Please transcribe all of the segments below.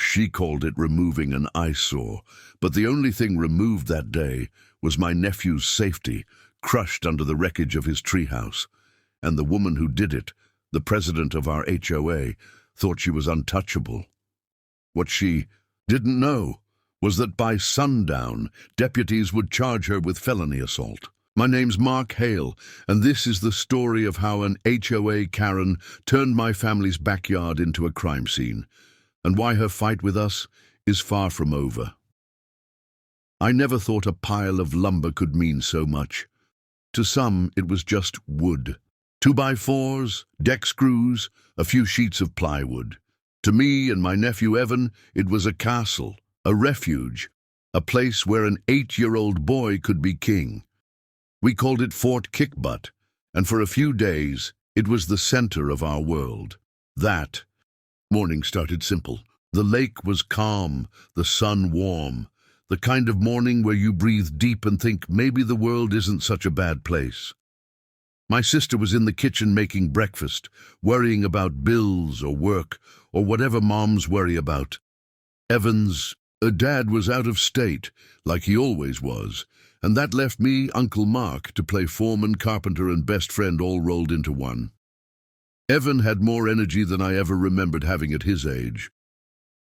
She called it removing an eyesore, but the only thing removed that day was my nephew's safety, crushed under the wreckage of his treehouse. And the woman who did it, the president of our HOA, thought she was untouchable. What she didn't know was that by sundown, deputies would charge her with felony assault. My name's Mark Hale, and this is the story of how an HOA Karen turned my family's backyard into a crime scene, and why her fight with us is far from over. I never thought a pile of lumber could mean so much. To some, it was just wood. 2x4s, deck screws, a few sheets of plywood. To me and my nephew Evan, it was a castle, a refuge, a place where an 8-year-old boy could be king. We called it Fort Kickbutt, and for a few days, it was the center of our world. That morning started simple. The lake was calm, the sun warm, the kind of morning where you breathe deep and think maybe the world isn't such a bad place. My sister was in the kitchen making breakfast, worrying about bills or work or whatever moms worry about. Evan's dad was out of state, like he always was, and that left me, Uncle Mark, to play foreman, carpenter, and best friend all rolled into one. Evan had more energy than I ever remembered having at his age.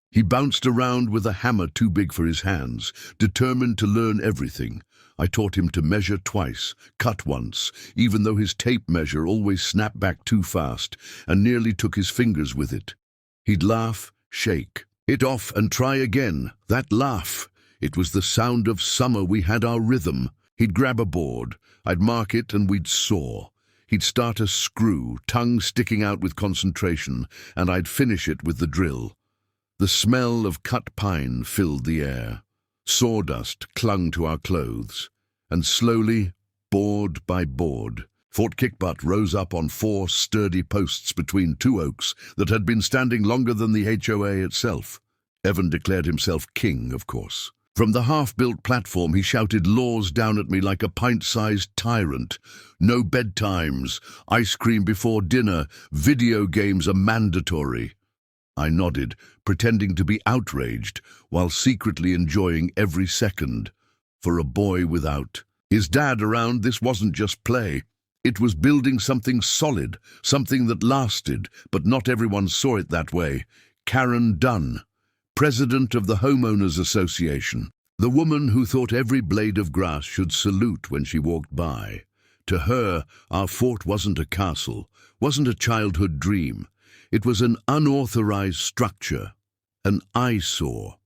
He bounced around with a hammer too big for his hands, determined to learn everything. I taught him to measure twice, cut once, even though his tape measure always snapped back too fast and nearly took his fingers with it. He'd laugh, shake it off, and try again. That laugh, it was the sound of summer. We had our rhythm. He'd grab a board, I'd mark it, and we'd saw. He'd start a screw, tongue sticking out with concentration, and I'd finish it with the drill. The smell of cut pine filled the air. Sawdust clung to our clothes, and slowly, board by board, Fort Kickbutt rose up on 4 sturdy posts between 2 oaks that had been standing longer than the HOA itself. Evan declared himself king, of course. From the half-built platform he shouted laws down at me like a pint-sized tyrant. No bedtimes, ice cream before dinner, video games are mandatory. I nodded, pretending to be outraged, while secretly enjoying every second. For a boy without his dad around, this wasn't just play. It was building something solid, something that lasted, but not everyone saw it that way. Karen Dunn, president of the Homeowners Association, the woman who thought every blade of grass should salute when she walked by. To her, our fort wasn't a castle, wasn't a childhood dream. It was an unauthorized structure, an eyesore,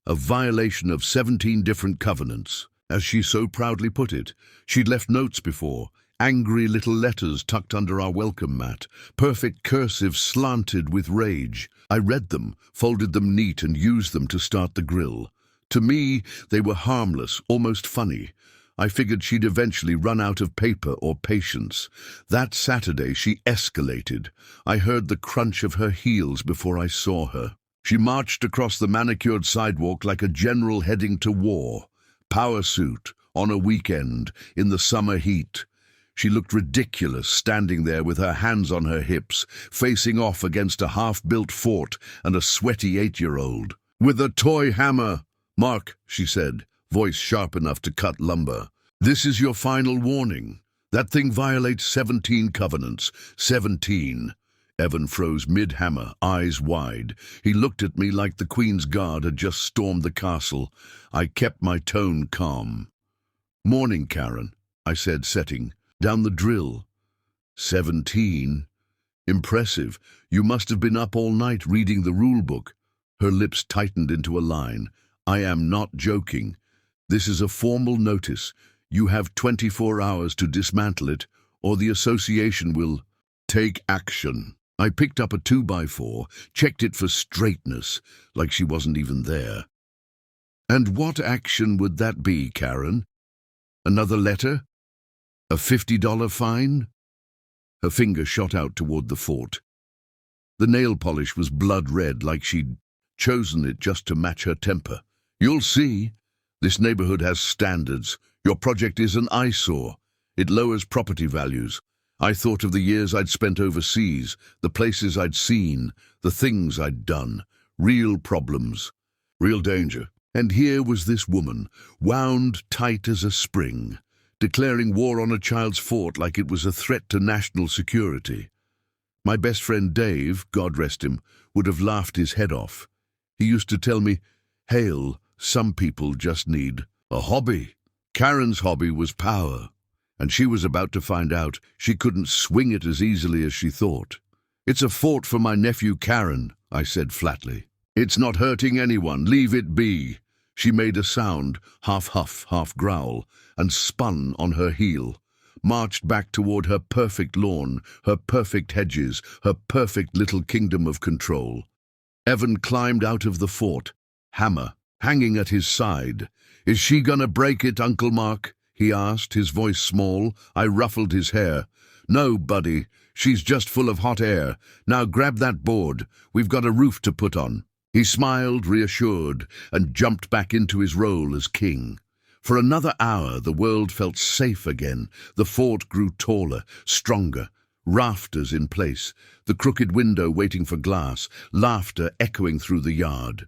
a violation of 17 different covenants. As she so proudly put it, she'd left notes before, angry little letters tucked under our welcome mat, perfect cursive slanted with rage. I read them, folded them neat, and used them to start the grill. To me, they were harmless, almost funny. I figured she'd eventually run out of paper or patience. That Saturday, she escalated. I heard the crunch of her heels before I saw her. She marched across the manicured sidewalk like a general heading to war. Power suit, on a weekend, in the summer heat. She looked ridiculous, standing there with her hands on her hips, facing off against a half-built fort and a sweaty 8-year-old. With a toy hammer. "Mark," she said, voice sharp enough to cut lumber, "this is your final warning. That thing violates 17 covenants. 17. Evan froze mid-hammer, eyes wide. He looked at me like the Queen's Guard had just stormed the castle. I kept my tone calm. "Morning, Karen," I said, setting down the drill. 17? Impressive. You must have been up all night reading the rule book. Her lips tightened into a line. "I am not joking. This is a formal notice. You have 24 hours to dismantle it, or the association will take action." I picked up a 2x4, checked it for straightness, like she wasn't even there. "And what action would that be, Karen? Another letter? A $50 fine?" Her finger shot out toward the fort. The nail polish was blood red, like she'd chosen it just to match her temper. "You'll see. This neighborhood has standards. Your project is an eyesore. It lowers property values." I thought of the years I'd spent overseas, the places I'd seen, the things I'd done. real problems, real danger. And here was this woman, wound tight as a spring, declaring war on a child's fort like it was a threat to national security. My best friend Dave, God rest him, would have laughed his head off. He used to tell me, "Hale, some people just need a hobby." Karen's hobby was power, and she was about to find out she couldn't swing it as easily as she thought. "It's a fort for my nephew Karen," I said flatly. "It's not hurting anyone, leave it be." She made a sound, half huff, half growl, and spun on her heel, marched back toward her perfect lawn, her perfect hedges, her perfect little kingdom of control. Evan climbed out of the fort, hammer hanging at his side. "Is she gonna break it, Uncle Mark?" he asked, his voice small. I ruffled his hair. "No, buddy, she's just full of hot air. Now grab that board, we've got a roof to put on." He smiled, reassured, and jumped back into his role as king. For another hour, the world felt safe again. The fort grew taller, stronger, rafters in place, the crooked window waiting for glass, laughter echoing through the yard.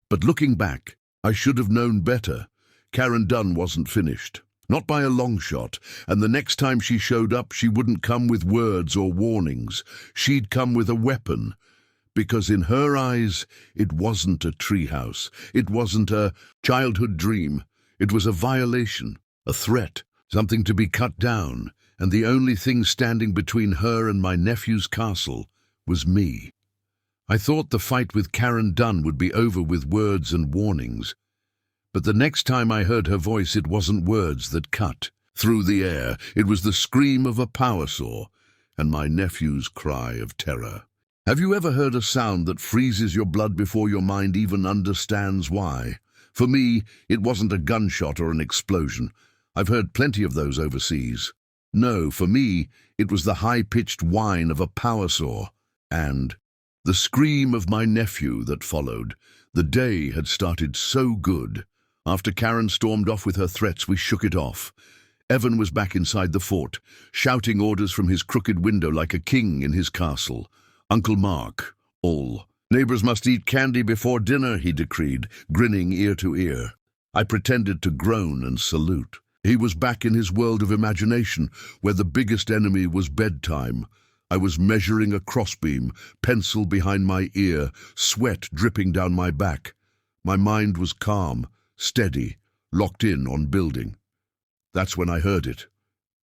But looking back, I should have known better. Karen Dunn wasn't finished, not by a long shot, and the next time she showed up, she wouldn't come with words or warnings. She'd come with a weapon. Because in her eyes, it wasn't a treehouse. It wasn't a childhood dream. It was a violation, a threat, something to be cut down, and the only thing standing between her and my nephew's castle was me. I thought the fight with Karen Dunn would be over with words and warnings. But the next time I heard her voice, it wasn't words that cut through the air. It was the scream of a power saw and my nephew's cry of terror. Have you ever heard a sound that freezes your blood before your mind even understands why? For me, it wasn't a gunshot or an explosion. I've heard plenty of those overseas. No, for me, it was the high-pitched whine of a power saw, and the scream of my nephew that followed. The day had started so good. After Karen stormed off with her threats, we shook it off. Evan was back inside the fort, shouting orders from his crooked window like a king in his castle. "Uncle Mark, all. Neighbors must eat candy before dinner," he decreed, grinning ear to ear. I pretended to groan and salute. He was back in his world of imagination, where the biggest enemy was bedtime. I was measuring a crossbeam, pencil behind my ear, sweat dripping down my back. My mind was calm, steady, locked in on building. That's when I heard it.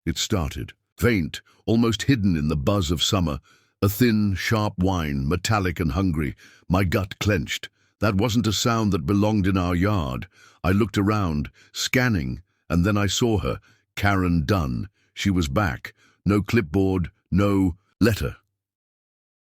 It started, faint, almost hidden in the buzz of summer. A thin, sharp whine, metallic and hungry. My gut clenched. That wasn't a sound that belonged in our yard. I looked around, scanning, and then I saw her, Karen Dunn. She was back. No clipboard, no letter.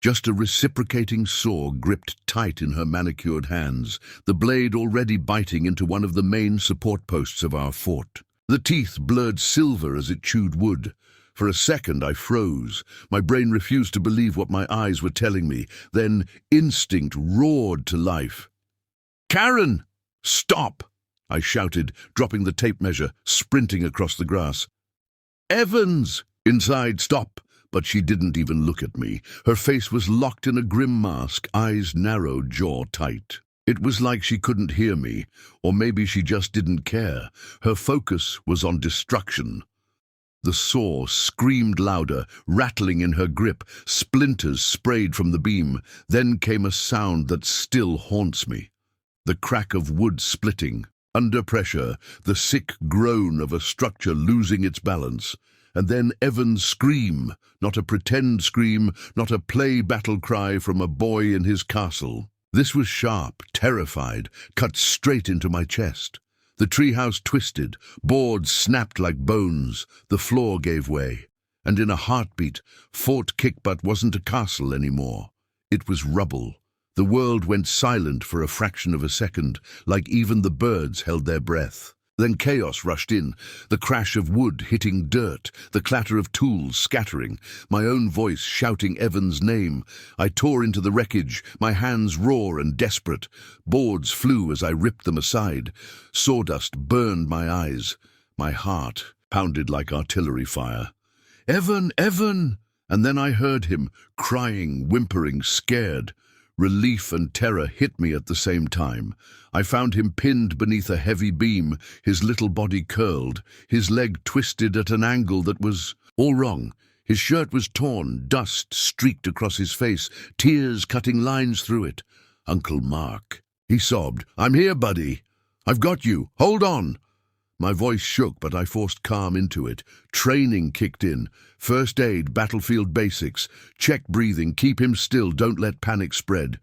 Just a reciprocating saw gripped tight in her manicured hands, the blade already biting into one of the main support posts of our fort. The teeth blurred silver as it chewed wood. For a second I froze. My brain refused to believe what my eyes were telling me. Then instinct roared to life. "Karen! Stop!" I shouted, dropping the tape measure, sprinting across the grass. "Evans!" Inside, "Stop!" But she didn't even look at me. Her face was locked in a grim mask, eyes narrowed, jaw tight. It was like she couldn't hear me, or maybe she just didn't care. Her focus was on destruction. The saw screamed louder, rattling in her grip. Splinters sprayed from the beam. Then came a sound that still haunts me. The crack of wood splitting. Under pressure, the sick groan of a structure losing its balance. And then Evan's scream, not a pretend scream, not a play battle cry from a boy in his castle. This was sharp, terrified, cut straight into my chest. The treehouse twisted, boards snapped like bones, the floor gave way. And in a heartbeat, Fort Kickbutt wasn't a castle anymore. It was rubble. The world went silent for a fraction of a second, like even the birds held their breath. Then chaos rushed in, the crash of wood hitting dirt, the clatter of tools scattering, my own voice shouting Evan's name. I tore into the wreckage, my hands raw and desperate. Boards flew as I ripped them aside. Sawdust burned my eyes. My heart pounded like artillery fire. "Evan, Evan!" And then I heard him, crying, whimpering, scared. Relief and terror hit me at the same time. I found him pinned beneath a heavy beam, his little body curled, his leg twisted at an angle that was all wrong. His shirt was torn, dust streaked across his face, tears cutting lines through it. "Uncle Mark," he sobbed. "I'm here, buddy. I've got you. Hold on." My voice shook, but I forced calm into it. Training kicked in. First aid, battlefield basics. Check breathing, keep him still, don't let panic spread.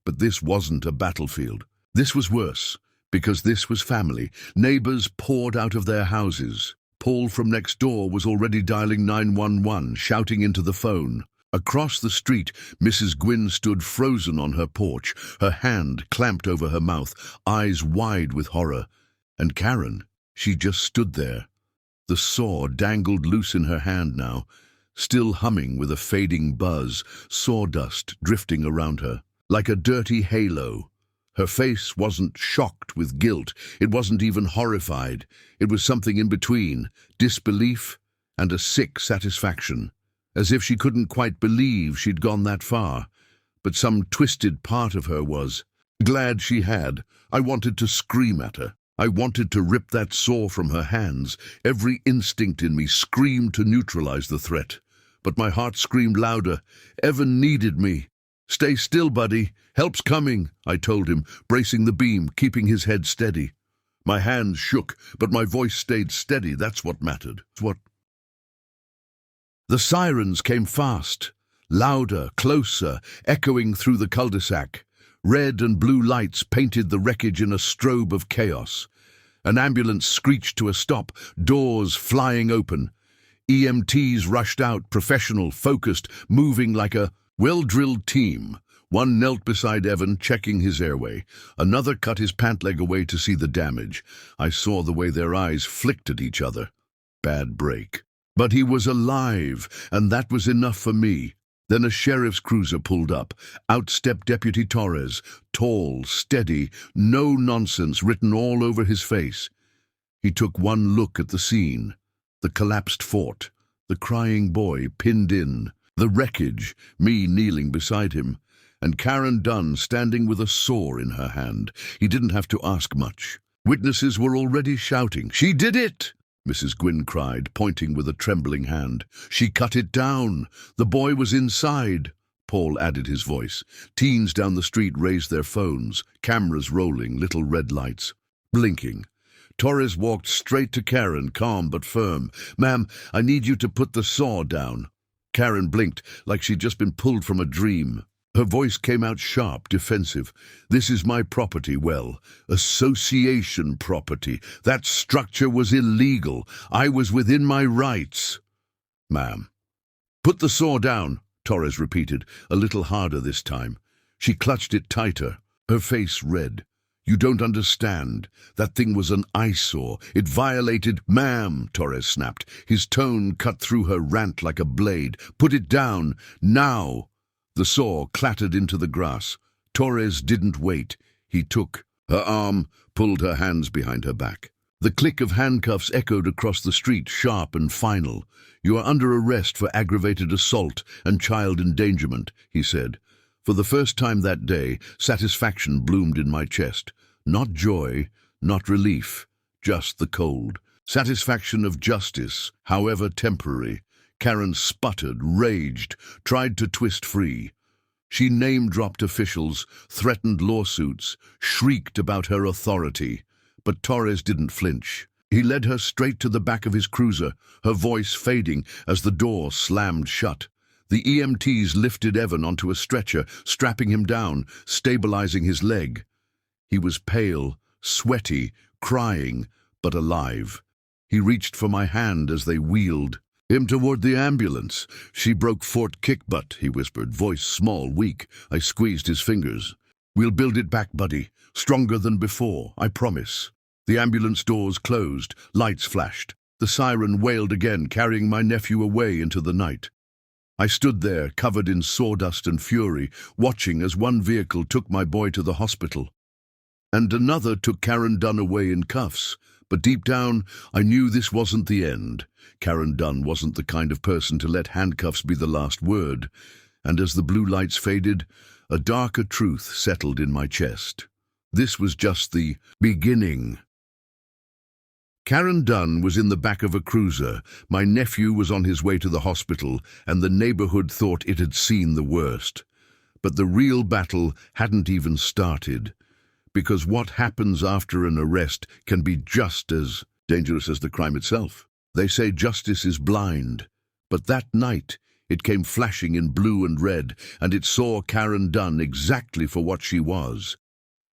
But this wasn't a battlefield. This was worse, because this was family. Neighbors poured out of their houses. Paul from next door was already dialing 911, shouting into the phone. Across the street, Mrs. Gwynn stood frozen on her porch, her hand clamped over her mouth, eyes wide with horror. And Karen, she just stood there. The saw dangled loose in her hand now, still humming with a fading buzz, sawdust drifting around her, like a dirty halo. Her face wasn't shocked with guilt, it wasn't even horrified. It was something in between, disbelief and a sick satisfaction, as if she couldn't quite believe she'd gone that far. But some twisted part of her was glad she had. I wanted to scream at her. I wanted to rip that saw from her hands. Every instinct in me screamed to neutralize the threat. But my heart screamed louder. Evan needed me. "Stay still, buddy. Help's coming," I told him, bracing the beam, keeping his head steady. My hands shook, but my voice stayed steady. That's what mattered. The sirens came fast, louder, closer, echoing through the cul-de-sac. Red and blue lights painted the wreckage in a strobe of chaos. An ambulance screeched to a stop, doors flying open. EMTs rushed out, professional, focused, moving like a well-drilled team. One knelt beside Evan, checking his airway. Another cut his pant leg away to see the damage. I saw the way their eyes flicked at each other. Bad break. But he was alive, and that was enough for me. Then a sheriff's cruiser pulled up. Out stepped Deputy Torres, tall, steady, no nonsense written all over his face. He took one look at the scene. The collapsed fort, the crying boy pinned in, the wreckage, me kneeling beside him, and Karen Dunn standing with a saw in her hand. He didn't have to ask much. Witnesses were already shouting, "She did it!" Mrs. Gwynn cried, pointing with a trembling hand. "She cut it down. The boy was inside." Paul added his voice. Teens down the street raised their phones, cameras rolling, little red lights blinking. Torres walked straight to Karen, calm but firm. "Ma'am, I need you to put the saw down." Karen blinked, like she'd just been pulled from a dream. Her voice came out sharp, defensive. "This is my property, association property. That structure was illegal. I was within my rights." "Ma'am." "Put the saw down," Torres repeated, a little harder this time. She clutched it tighter, her face red. "You don't understand. That thing was an eyesore. It violated—" "Ma'am," Torres snapped. His tone cut through her rant like a blade. "Put it down, now." The saw clattered into the grass. Torres didn't wait. He took her arm, pulled her hands behind her back. The click of handcuffs echoed across the street, sharp and final. "You are under arrest for aggravated assault and child endangerment," he said. For the first time that day, satisfaction bloomed in my chest. Not joy, not relief, just the cold. Satisfaction of justice, however temporary. Karen sputtered, raged, tried to twist free. She name-dropped officials, threatened lawsuits, shrieked about her authority. But Torres didn't flinch. He led her straight to the back of his cruiser, her voice fading as the door slammed shut. The EMTs lifted Evan onto a stretcher, strapping him down, stabilizing his leg. He was pale, sweaty, crying, but alive. He reached for my hand as they wheeled him toward the ambulance. "She broke Fort Kickbutt," he whispered, voice small, weak. I squeezed his fingers. "We'll build it back, buddy. Stronger than before, I promise." The ambulance doors closed, lights flashed. The siren wailed again, carrying my nephew away into the night. I stood there, covered in sawdust and fury, watching as one vehicle took my boy to the hospital, and another took Karen Dunn away in cuffs. But deep down, I knew this wasn't the end. Karen Dunn wasn't the kind of person to let handcuffs be the last word. And as the blue lights faded, A darker truth settled in my chest. This was just the beginning. Karen Dunn was in the back of a cruiser. My nephew was on his way to the hospital, and the neighborhood thought it had seen the worst. But the real battle hadn't even started, because what happens after an arrest can be just as dangerous as the crime itself. They say justice is blind, but that night it came flashing in blue and red, and it saw Karen Dunn exactly for what she was.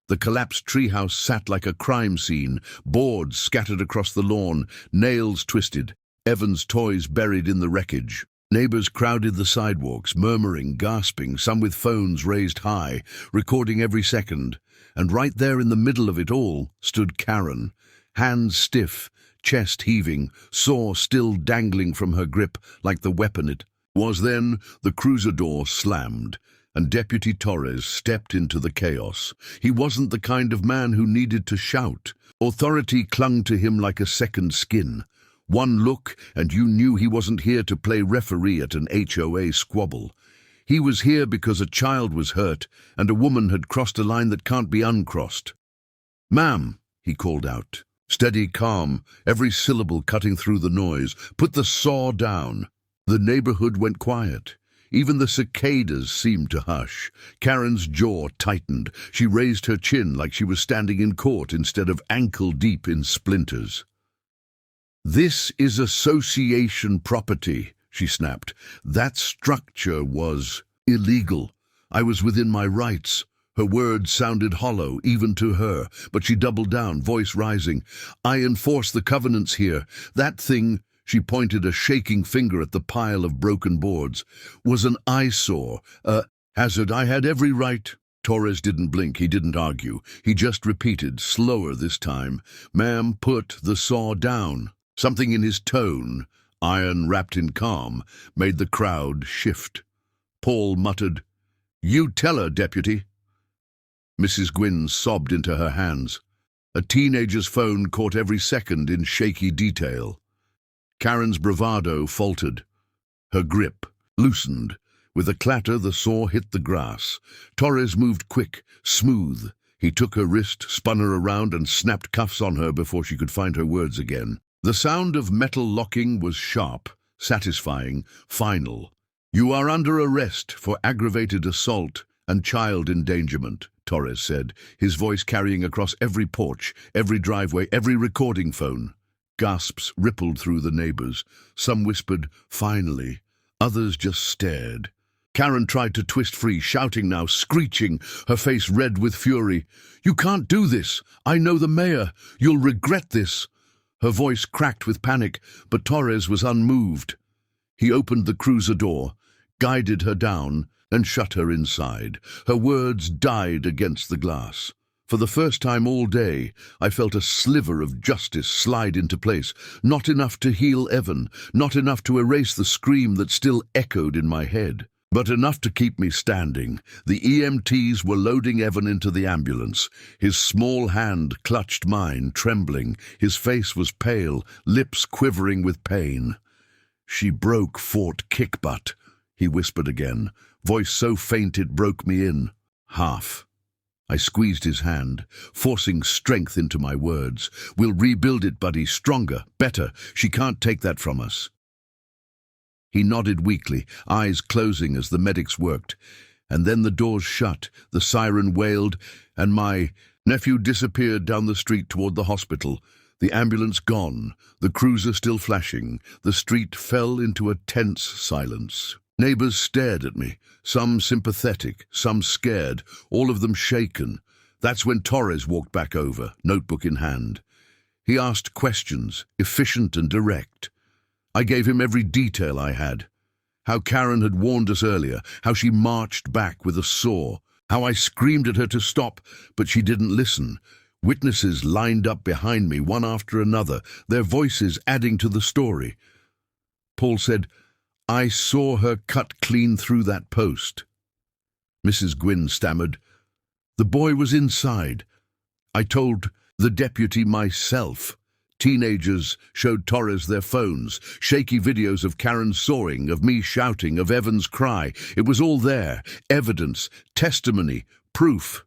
The collapsed treehouse sat like a crime scene, boards scattered across the lawn, nails twisted, Evan's toys buried in the wreckage. Neighbors crowded the sidewalks, murmuring, gasping, some with phones raised high, recording every second. And right there in the middle of it all stood Karen, hands stiff, chest heaving, saw still dangling from her grip like the weapon it was. Then the cruiser door slammed, and Deputy Torres stepped into the chaos. He wasn't the kind of man who needed to shout. Authority clung to him like a second skin. One look, and you knew he wasn't here to play referee at an HOA squabble. He was here because a child was hurt, and a woman had crossed a line that can't be uncrossed. "Ma'am," he called out, steady, calm, every syllable cutting through the noise. "Put the saw down." The neighborhood went quiet. Even the cicadas seemed to hush. Karen's jaw tightened. She raised her chin like she was standing in court instead of ankle-deep in splinters. "This is association property," she snapped. "That structure was illegal. I was within my rights." Her words sounded hollow, even to her, but she doubled down, voice rising. "I enforce the covenants here. That thing," she pointed a shaking finger at the pile of broken boards, "was an eyesore, a hazard. I had every right." Torres didn't blink, he didn't argue. He just repeated, slower this time, "Ma'am, put the saw down." Something in his tone, iron wrapped in calm, made the crowd shift. Paul muttered, "You tell her, Deputy." Mrs. Gwynn sobbed into her hands. A teenager's phone caught every second in shaky detail. Karen's bravado faltered. Her grip loosened. With a clatter, the saw hit the grass. Torres moved quick, smooth. He took her wrist, spun her around, and snapped cuffs on her before she could find her words again. The sound of metal locking was sharp, satisfying, final. "You are under arrest for aggravated assault and child endangerment," Torres said, his voice carrying across every porch, every driveway, every recording phone. Gasps rippled through the neighbors. Some whispered, "Finally." Others just stared. Karen tried to twist free, shouting now, screeching, her face red with fury. "You can't do this. I know the mayor. You'll regret this." Her voice cracked with panic, but Torres was unmoved. He opened the cruiser door, guided her down, and shut her inside. Her words died against the glass. For the first time all day, I felt a sliver of justice slide into place. Not enough to heal Evan, not enough to erase the scream that still echoed in my head, but enough to keep me standing. The EMTs were loading Evan into the ambulance. His small hand clutched mine, trembling. His face was pale, lips quivering with pain. "She broke Fort Kickbutt," he whispered again, voice so faint it broke me in half. I squeezed his hand, forcing strength into my words. "We'll rebuild it, buddy, stronger, better. She can't take that from us." He nodded weakly, eyes closing as the medics worked. And then the doors shut, the siren wailed, and my nephew disappeared down the street toward the hospital. The ambulance gone, the cruiser still flashing. The street fell into a tense silence. Neighbors stared at me, some sympathetic, some scared, all of them shaken. That's when Torres walked back over, notebook in hand. He asked questions, efficient and direct. I gave him every detail I had. How Karen had warned us earlier, how she marched back with a saw, how I screamed at her to stop, but she didn't listen. Witnesses lined up behind me, one after another, their voices adding to the story. Paul said, "I saw her cut clean through that post." Mrs. Gwynn stammered, "The boy was inside. I told the deputy myself." Teenagers showed Torres their phones, shaky videos of Karen soaring, of me shouting, of Evan's cry. It was all there, evidence, testimony, proof.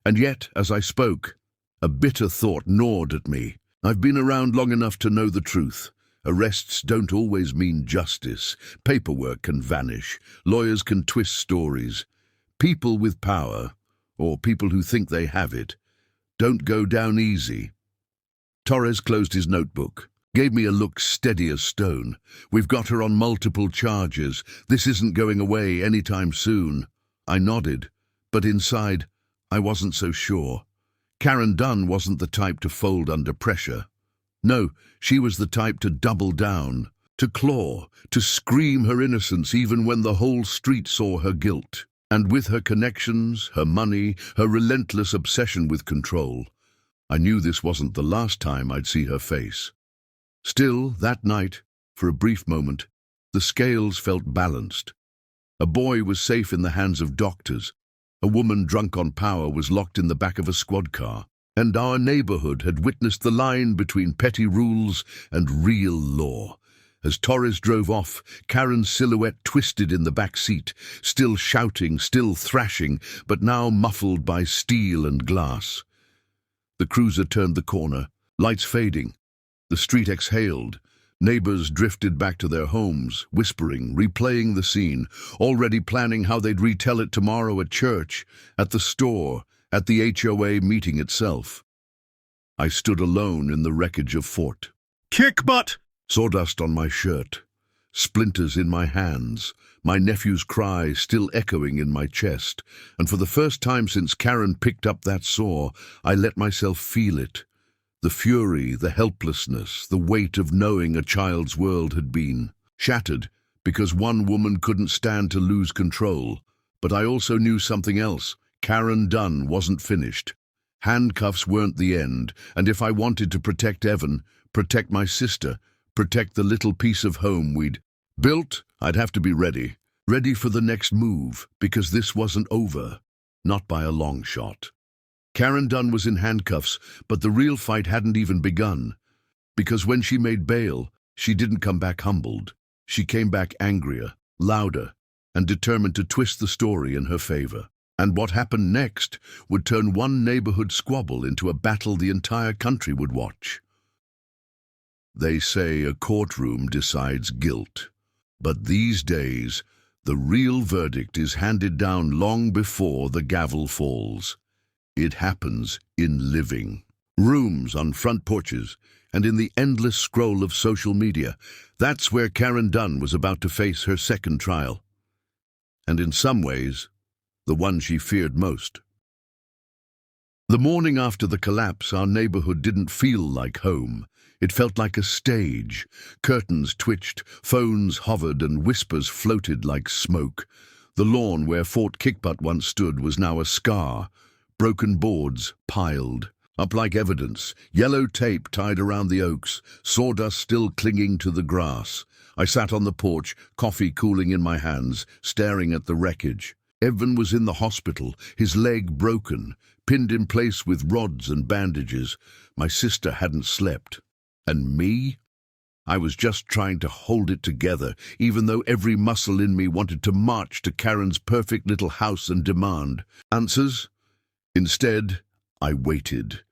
And yet, as I spoke, a bitter thought gnawed at me. I've been around long enough to know the truth. Arrests don't always mean justice. Paperwork can vanish. Lawyers can twist stories. People with power, or people who think they have it, don't go down easy. Torres closed his notebook, gave me a look steady as stone. We've got her on multiple charges. This isn't going away anytime soon. I nodded, but inside, I wasn't so sure. Karen Dunn wasn't the type to fold under pressure. No, she was the type to double down, to claw, to scream her innocence even when the whole street saw her guilt. And with her connections, her money, her relentless obsession with control, I knew this wasn't the last time I'd see her face. Still, that night, for a brief moment, the scales felt balanced. A boy was safe in the hands of doctors. A woman drunk on power was locked in the back of a squad car. And our neighborhood had witnessed the line between petty rules and real law. As Torres drove off, Karen's silhouette twisted in the back seat, still shouting, still thrashing, but now muffled by steel and glass. The cruiser turned the corner, lights fading. The street exhaled. Neighbors drifted back to their homes, whispering, replaying the scene, already planning how they'd retell it tomorrow at church, at the store, at the HOA meeting itself. I stood alone in the wreckage of Fort. Kick butt! Sawdust on my shirt, splinters in my hands, my nephew's cry still echoing in my chest, and for the first time since Karen picked up that saw, I let myself feel it. The fury, the helplessness, the weight of knowing a child's world had been shattered because one woman couldn't stand to lose control. But I also knew something else. Karen Dunn wasn't finished. Handcuffs weren't the end, and if I wanted to protect Evan, protect my sister, protect the little piece of home we'd built, I'd have to be ready. Ready for the next move, because this wasn't over. Not by a long shot. Karen Dunn was in handcuffs, but the real fight hadn't even begun. Because when she made bail, she didn't come back humbled. She came back angrier, louder, and determined to twist the story in her favor. And what happened next would turn one neighborhood squabble into a battle the entire country would watch. They say a courtroom decides guilt. But these days, the real verdict is handed down long before the gavel falls. It happens in living rooms, on front porches, and in the endless scroll of social media. That's where Karen Dunn was about to face her second trial. And in some ways, the one she feared most. The morning after the collapse, our neighborhood didn't feel like home. It felt like a stage. Curtains twitched, phones hovered, and whispers floated like smoke. The lawn where Fort Kickbutt once stood was now a scar. Broken boards piled up like evidence, yellow tape tied around the oaks, sawdust still clinging to the grass. I sat on the porch, coffee cooling in my hands, staring at the wreckage. Evan was in the hospital, his leg broken, pinned in place with rods and bandages. My sister hadn't slept. And me? I was just trying to hold it together, even though every muscle in me wanted to march to Karen's perfect little house and demand answers. Instead, I waited,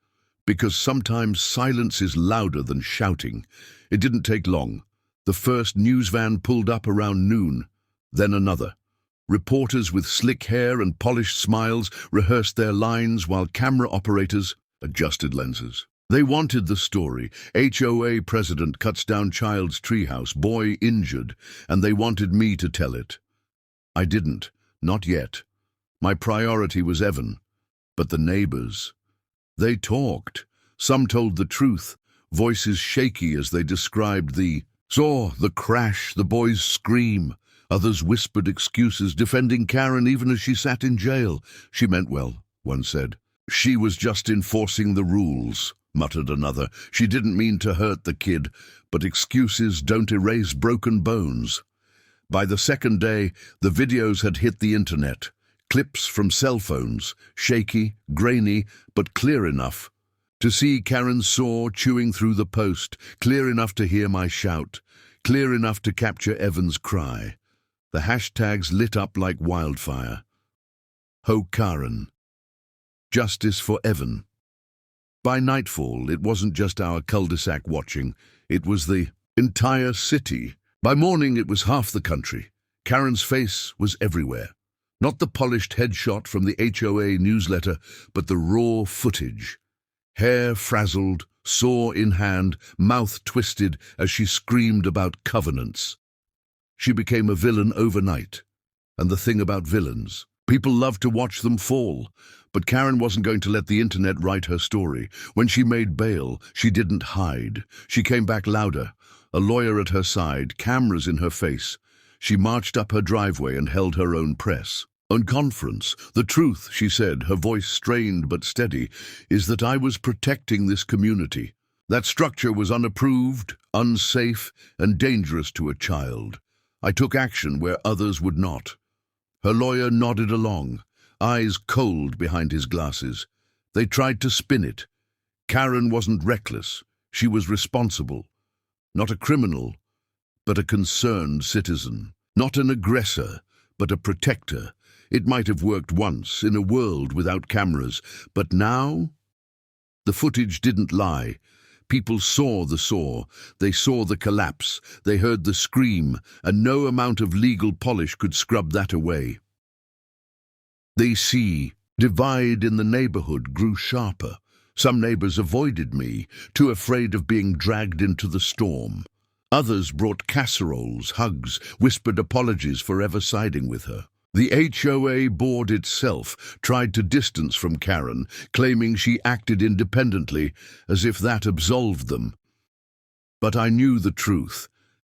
because sometimes silence is louder than shouting. It didn't take long. The first news van pulled up around noon, then another. Reporters with slick hair and polished smiles rehearsed their lines while camera operators adjusted lenses. They wanted the story. HOA president cuts down child's treehouse, boy injured, and they wanted me to tell it. I didn't, not yet. My priority was Evan. But the neighbors, they talked. Some told the truth, voices shaky as they described the saw, the crash, the boy's scream. Others whispered excuses, defending Karen even as she sat in jail. She meant well, one said. She was just enforcing the rules, muttered another. She didn't mean to hurt the kid, but excuses don't erase broken bones. By the second day, the videos had hit the internet. Clips from cell phones, shaky, grainy, but clear enough To see Karen's saw chewing through the post, clear enough to hear my shout, clear enough to capture Evan's cry. The hashtags lit up like wildfire. HOA Karen. Justice for Evan. By nightfall, it wasn't just our cul-de-sac watching, it was the entire city. By morning, it was half the country. Karen's face was everywhere. Not the polished headshot from the HOA newsletter, but the raw footage. Hair frazzled, saw in hand, mouth twisted as she screamed about covenants. She became a villain overnight. And the thing about villains, people love to watch them fall. But Karen wasn't going to let the internet write her story. When she made bail, she didn't hide. She came back louder, a lawyer at her side, cameras in her face. She marched up her driveway and held her own press. On conference, the truth, she said, her voice strained but steady, is that I was protecting this community. That structure was unapproved, unsafe, and dangerous to a child. I took action where others would not. Her lawyer nodded along, eyes cold behind his glasses. They tried to spin it. Karen wasn't reckless. She was responsible. Not a criminal, but a concerned citizen. Not an aggressor, but a protector. It might have worked once, in a world without cameras, but now? The footage didn't lie. People saw the saw, they saw the collapse, they heard the scream, and no amount of legal polish could scrub that away. They see. Divide in the neighborhood grew sharper. Some neighbors avoided me, too afraid of being dragged into the storm. Others brought casseroles, hugs, whispered apologies for ever siding with her. The HOA board itself tried to distance from Karen, claiming she acted independently, as if that absolved them. But I knew the truth.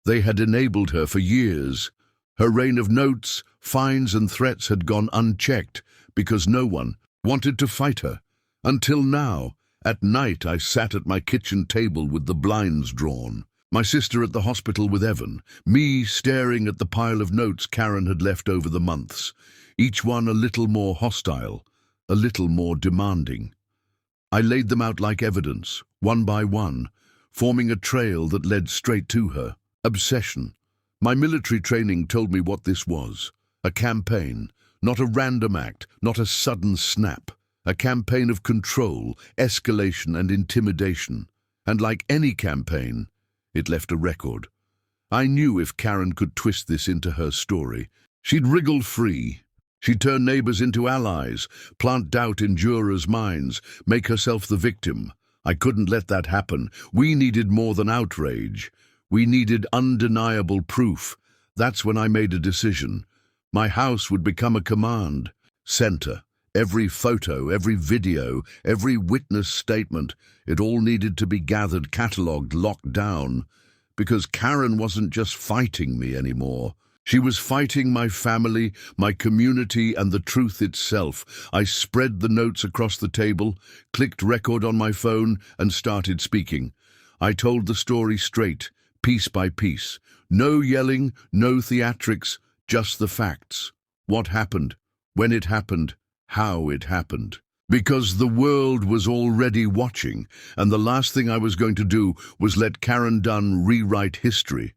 They had enabled her for years. Her rain of notes, fines and threats had gone unchecked because no one wanted to fight her. Until now, at night I sat at my kitchen table with the blinds drawn. My sister at the hospital with Evan, me staring at the pile of notes Karen had left over the months, each one a little more hostile, a little more demanding. I laid them out like evidence, one by one, forming a trail that led straight to her. Obsession. My military training told me what this was. A campaign, not a random act, not a sudden snap. A campaign of control, escalation and intimidation. And like any campaign, it left a record. I knew if Karen could twist this into her story, she'd wriggle free. She'd turn neighbors into allies, plant doubt in jurors' minds, make herself the victim. I couldn't let that happen. We needed more than outrage. We needed undeniable proof. That's when I made a decision. My house would become a command center. Every photo, every video, every witness statement, it all needed to be gathered, catalogued, locked down. Because Karen wasn't just fighting me anymore. She was fighting my family, my community, and the truth itself. I spread the notes across the table, clicked record on my phone, and started speaking. I told the story straight, piece by piece. No yelling, no theatrics, just the facts. What happened, when it happened, how it happened. Because the world was already watching, and the last thing I was going to do was let Karen Dunn rewrite history.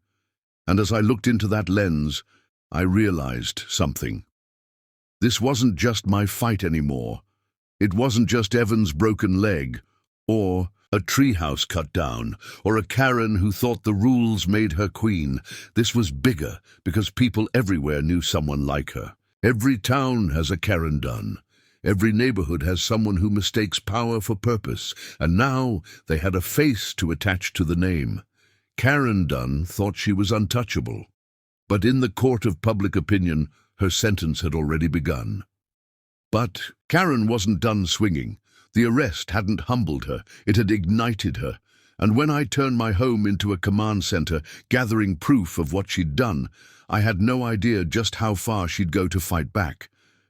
And as I looked into that lens, I realized something. This wasn't just my fight anymore. It wasn't just Evan's broken leg, or a treehouse cut down, or a Karen who thought the rules made her queen. This was bigger, because people everywhere knew someone like her. Every town has a Karen Dunn. Every neighborhood has someone who mistakes power for purpose, and now they had a face to attach to the name. Karen Dunn thought she was untouchable. But in the court of public opinion, her sentence had already begun. But Karen wasn't done swinging. The arrest hadn't humbled her, it had ignited her. And when I turned my home into a command center, gathering proof of what she'd done, I had no idea just how far she'd go to fight back.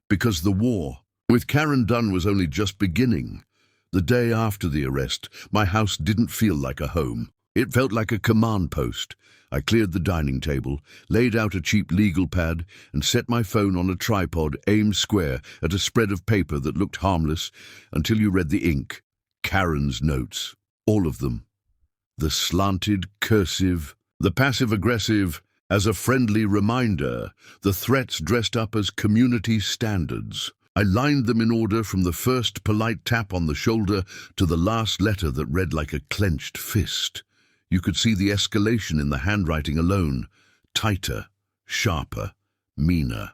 Because the war with Karen Dunn was only just beginning. The day after the arrest, my house didn't feel like a home. It felt like a command post. I cleared the dining table, laid out a cheap legal pad, and set my phone on a tripod aimed square at a spread of paper that looked harmless until you read the ink. Karen's notes. All of them. The slanted, cursive, the passive-aggressive, as a friendly reminder, the threats dressed up as community standards. I lined them in order from the first polite tap on the shoulder to the last letter that read like a clenched fist. You could see the escalation in the handwriting alone. Tighter, sharper, meaner.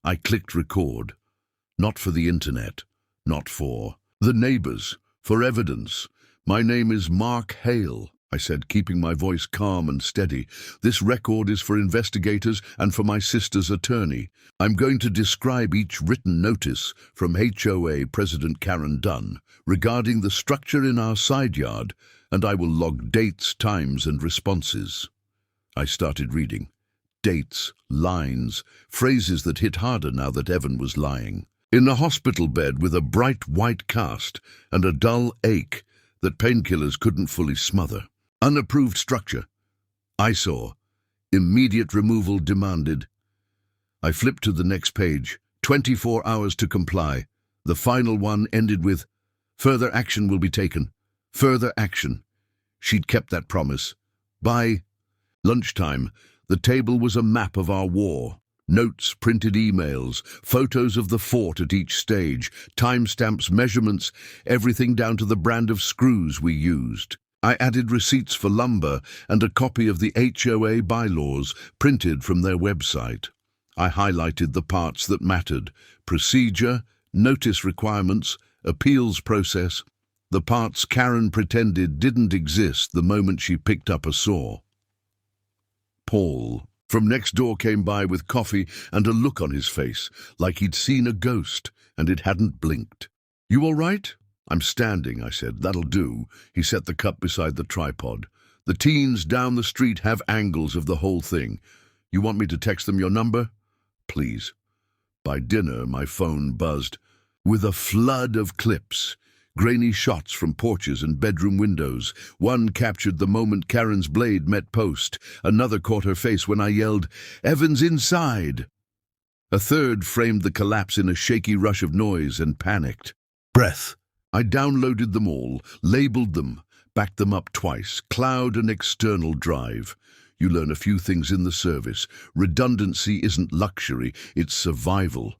I clicked record. Not for the internet. Not for the neighbors. For evidence. My name is Mark Hale, I said, keeping my voice calm and steady. This record is for investigators and for my sister's attorney. I'm going to describe each written notice from HOA President Karen Dunn regarding the structure in our side yard, and I will log dates, times, and responses. I started reading. Dates, lines, phrases that hit harder now that Evan was lying. In a hospital bed with a bright white cast and a dull ache that painkillers couldn't fully smother. Unapproved structure. Eyesore. Immediate removal demanded. I flipped to the next page. 24 hours to comply. The final one ended with, "Further action will be taken. Further action." She'd kept that promise. By lunchtime, the table was a map of our war. Notes, printed emails, photos of the fort at each stage, timestamps, measurements, everything down to the brand of screws we used. I added receipts for lumber and a copy of the HOA bylaws printed from their website. I highlighted the parts that mattered: procedure, notice requirements, appeals process, the parts Karen pretended didn't exist the moment she picked up a saw. Paul from next door came by with coffee and a look on his face, like he'd seen a ghost and it hadn't blinked. "You all right?" "I'm standing," I said. "That'll do." He set the cup beside the tripod. "The teens down the street have angles of the whole thing. You want me to text them your number?" "Please." By dinner, my phone buzzed with a flood of clips. Grainy shots from porches and bedroom windows. One captured the moment Karen's blade met post. Another caught her face when I yelled, "Evan's inside!" A third framed the collapse in a shaky rush of noise and panicked. Breath. I downloaded them all, labeled them, backed them up twice. Cloud and external drive. You learn a few things in the service. Redundancy isn't luxury, it's survival.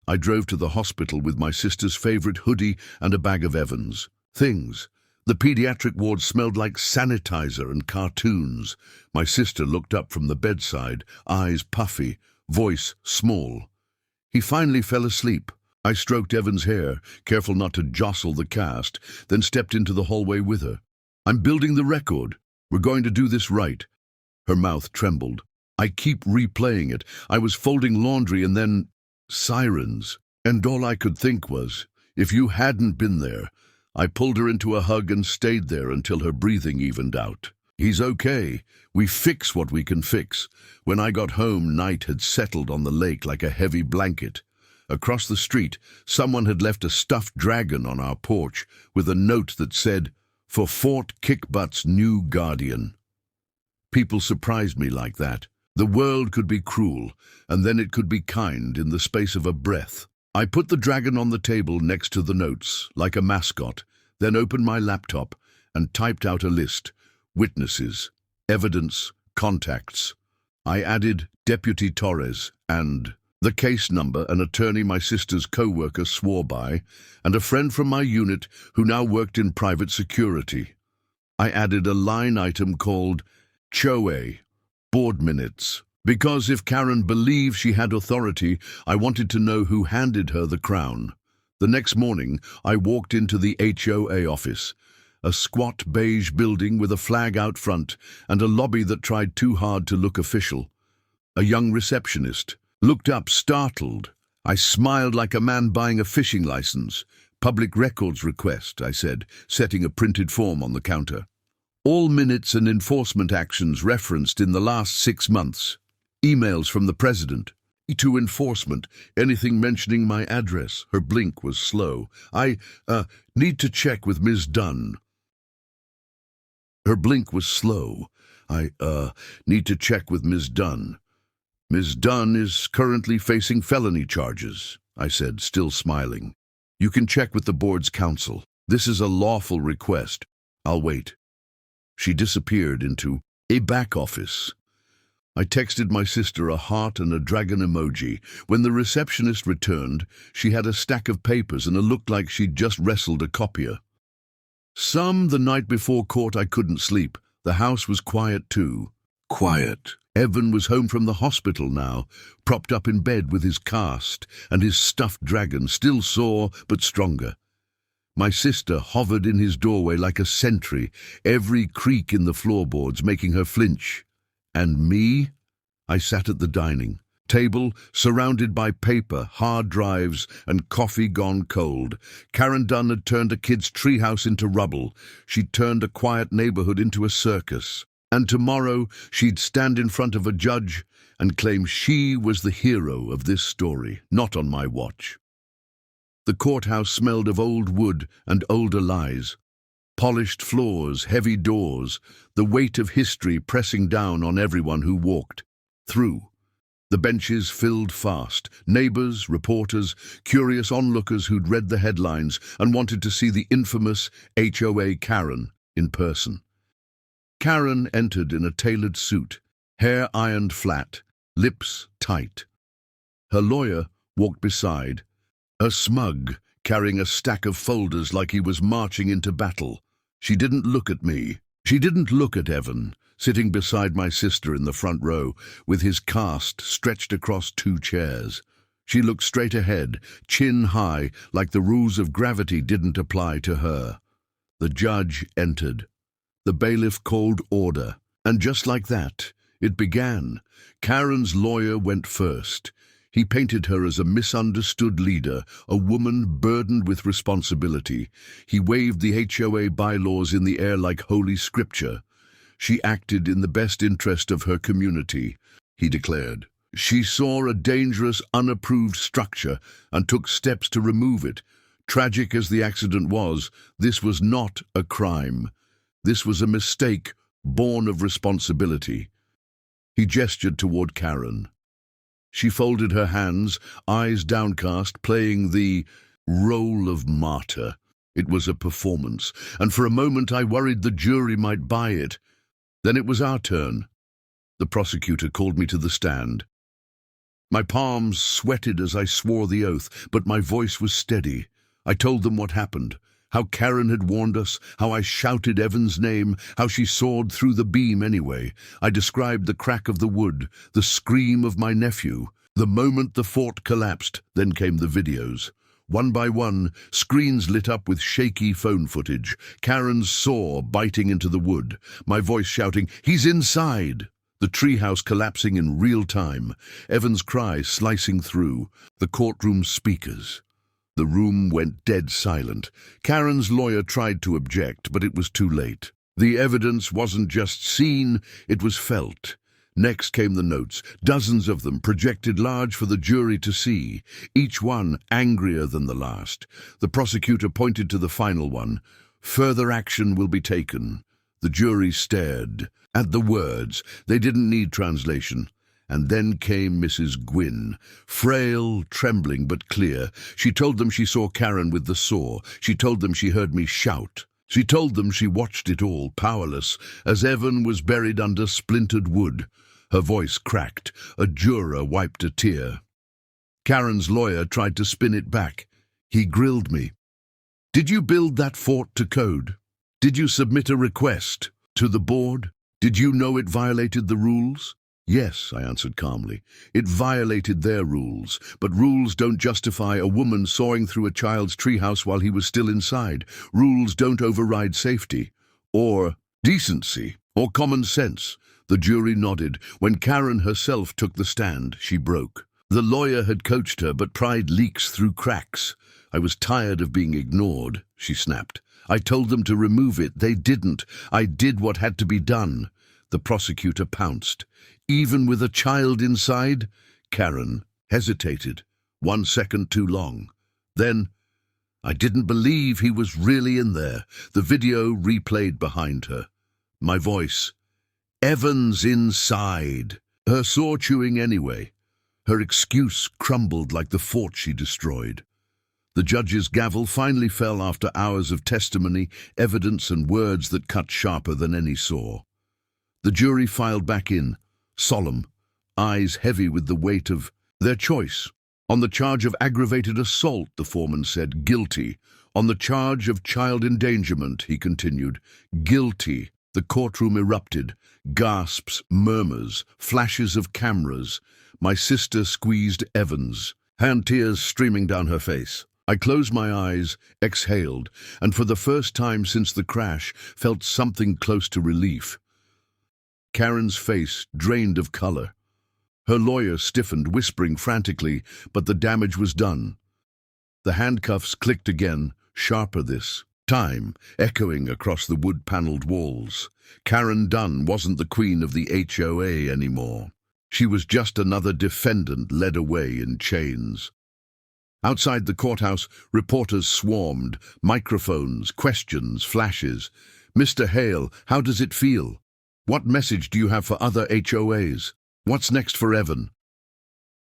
I drove to the hospital with my sister's favorite hoodie and a bag of Evan's. Things. The pediatric ward smelled like sanitizer and cartoons. My sister looked up from the bedside, eyes puffy, voice small. He finally fell asleep. I stroked Evan's hair, careful not to jostle the cast, then stepped into the hallway with her. "I'm building the record. We're going to do this right." Her mouth trembled. I keep replaying it. I was folding laundry and then sirens. And all I could think was, if you hadn't been there. I pulled her into a hug and stayed there until her breathing evened out. "He's okay. We fix what we can fix." When I got home, night had settled on the lake like a heavy blanket. Across the street, someone had left a stuffed dragon on our porch with a note that said, "For Fort Kickbutt's new guardian." People surprised me like that. The world could be cruel, and then it could be kind in the space of a breath. I put the dragon on the table next to the notes, like a mascot, then opened my laptop and typed out a list. Witnesses, evidence, contacts. I added Deputy Torres and the case number an attorney my sister's co-worker swore by, and a friend from my unit who now worked in private security. I added a line item called HOA, board minutes, because if Karen believed she had authority, I wanted to know who handed her the crown. The next morning, I walked into the HOA office, a squat beige building with a flag out front and a lobby that tried too hard to look official. A young receptionist looked up, startled. I smiled like a man buying a fishing license. "Public records request," I said, setting a printed form on the counter. "All minutes and enforcement actions referenced in the last 6 months. Emails from the president." "To enforcement, anything mentioning my address." Her blink was slow. "I need to check with Ms. Dunn." Her blink was slow. "I need to check with Ms. Dunn." "Ms. Dunn is currently facing felony charges," I said, still smiling. "You can check with the board's counsel." This is a lawful request. I'll wait." She disappeared into a back office. I texted my sister a heart and a dragon emoji. When the receptionist returned, she had a stack of papers and it looked like she'd just wrestled a copier. The night before court I couldn't sleep. The house was quiet too. Quiet. Evan was home from the hospital now, propped up in bed with his cast and his stuffed dragon, still sore but stronger. My sister hovered in his doorway like a sentry, every creak in the floorboards making her flinch. And me? I sat at the dining table, surrounded by paper, hard drives, and coffee gone cold. Karen Dunn had turned a kid's treehouse into rubble. She'd turned a quiet neighborhood into a circus. And tomorrow she'd stand in front of a judge and claim she was the hero of this story, not on my watch. The courthouse smelled of old wood and older lies. Polished floors, heavy doors, the weight of history pressing down on everyone who walked through. The benches filled fast, neighbors, reporters, curious onlookers who'd read the headlines and wanted to see the infamous HOA Karen in person. Karen entered in a tailored suit, hair ironed flat, lips tight. Her lawyer walked beside, a smug, carrying a stack of folders like he was marching into battle. She didn't look at me. She didn't look at Evan, sitting beside my sister in the front row, with his cast stretched across 2 chairs. She looked straight ahead, chin high, like the rules of gravity didn't apply to her. The judge entered. The bailiff called order, and just like that, it began. Karen's lawyer went first. He painted her as a misunderstood leader, a woman burdened with responsibility. He waved the HOA bylaws in the air like holy scripture. She acted in the best interest of her community, he declared. She saw a dangerous, unapproved structure and took steps to remove it. Tragic as the accident was, this was not a crime. This was a mistake born of responsibility. He gestured toward Karen. She folded her hands, eyes downcast, playing the role of martyr. It was a performance, and for a moment I worried the jury might buy it. Then it was our turn. The prosecutor called me to the stand. My palms sweated as I swore the oath, but my voice was steady. I told them what happened. How Karen had warned us, how I shouted Evan's name, how she soared through the beam anyway. I described the crack of the wood, the scream of my nephew. The moment the fort collapsed, then came the videos. One by one, screens lit up with shaky phone footage. Karen's saw biting into the wood, my voice shouting, "He's inside!" The treehouse collapsing in real time, Evan's cry slicing through, the courtroom speakers. The room went dead silent. Karen's lawyer tried to object, but it was too late. The evidence wasn't just seen, it was felt. Next came the notes, dozens of them projected large for the jury to see, each one angrier than the last. The prosecutor pointed to the final one. "Further action will be taken." The jury stared. At the words, they didn't need translation. And then came Mrs. Gwynn, frail, trembling but clear. She told them she saw Karen with the saw. She told them she heard me shout. She told them she watched it all, powerless, as Evan was buried under splintered wood. Her voice cracked. A juror wiped a tear. Karen's lawyer tried to spin it back. He grilled me. "Did you build that fort to code? Did you submit a request to the board? Did you know it violated the rules?" "Yes," I answered calmly. "It violated their rules, but rules don't justify a woman sawing through a child's treehouse while he was still inside. Rules don't override safety, or decency, or common sense." The jury nodded. When Karen herself took the stand, she broke. The lawyer had coached her, but pride leaks through cracks. "I was tired of being ignored," she snapped. "I told them to remove it. They didn't. I did what had to be done." The prosecutor pounced. "Even with a child inside?" Karen hesitated, 1 second too long. Then, "I didn't believe he was really in there." The video replayed behind her. My voice, "Evan's inside." Her saw chewing anyway. Her excuse crumbled like the fort she destroyed. The judge's gavel finally fell after hours of testimony, evidence and words that cut sharper than any saw. The jury filed back in, solemn, eyes heavy with the weight of their choice. On the charge of aggravated assault, the foreman said, guilty. On the charge of child endangerment, he continued, guilty. The courtroom erupted. Gasps, murmurs, flashes of cameras. My sister squeezed Evans, hand tears streaming down her face. I closed my eyes, exhaled, and for the first time since the crash, felt something close to relief. Karen's face drained of color. Her lawyer stiffened, whispering frantically, but the damage was done. The handcuffs clicked again, sharper this time, echoing across the wood-paneled walls. Karen Dunn wasn't the queen of the HOA anymore. She was just another defendant led away in chains. Outside the courthouse, reporters swarmed, microphones, questions, flashes. Mr. Hale, how does it feel? What message do you have for other HOAs? What's next for Evan?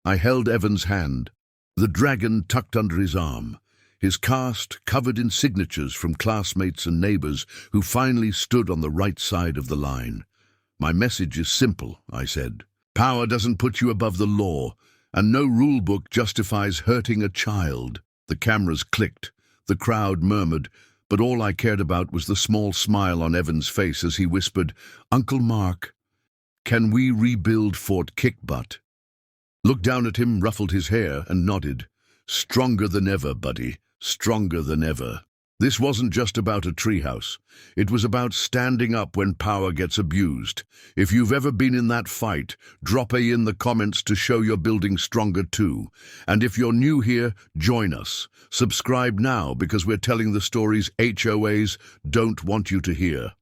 I held Evan's hand, the dragon tucked under his arm, his cast covered in signatures from classmates and neighbors who finally stood on the right side of the line. My message is simple, I said. Power doesn't put you above the law, and no rule book justifies hurting a child. The cameras clicked, the crowd murmured, but all I cared about was the small smile on Evan's face as he whispered, Uncle Mark, can we rebuild Fort Kickbutt? Looked down at him, ruffled his hair, and nodded. Stronger than ever, buddy, stronger than ever. This wasn't just about a treehouse. It was about standing up when power gets abused. If you've ever been in that fight, drop a in the comments to show you're building stronger too. And if you're new here, join us. Subscribe now because we're telling the stories HOAs don't want you to hear.